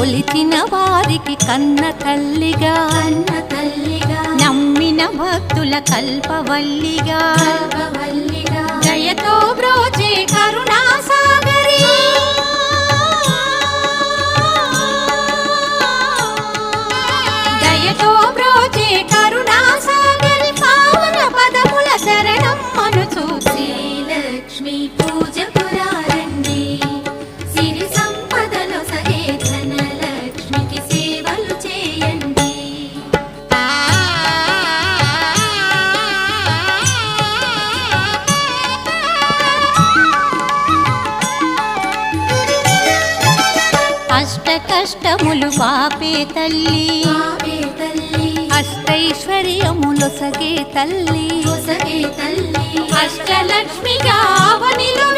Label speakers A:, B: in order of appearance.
A: కొలిచిన వారికి కన్న తల్లిగా నమ్మిన భక్తుల కల్పవల్లిగా దయతో బ్రోచే కరుణా సాగరి దయతో బ్రోచే కరుణా సాగరి పావన పదముల శరణం మనుచు
B: శ్రీలక్ష్మి పూజ పురారండి సిరి సంపదలో సగే ధనలక్ష్మికి సేవలు చేయండి.
A: అష్ట కష్టములు పాపే తల్లి అష్టైశ్వర్యములు సగే తల్లి
B: సగే తల్లి
A: అష్టలక్ష్మిగా అవనిలో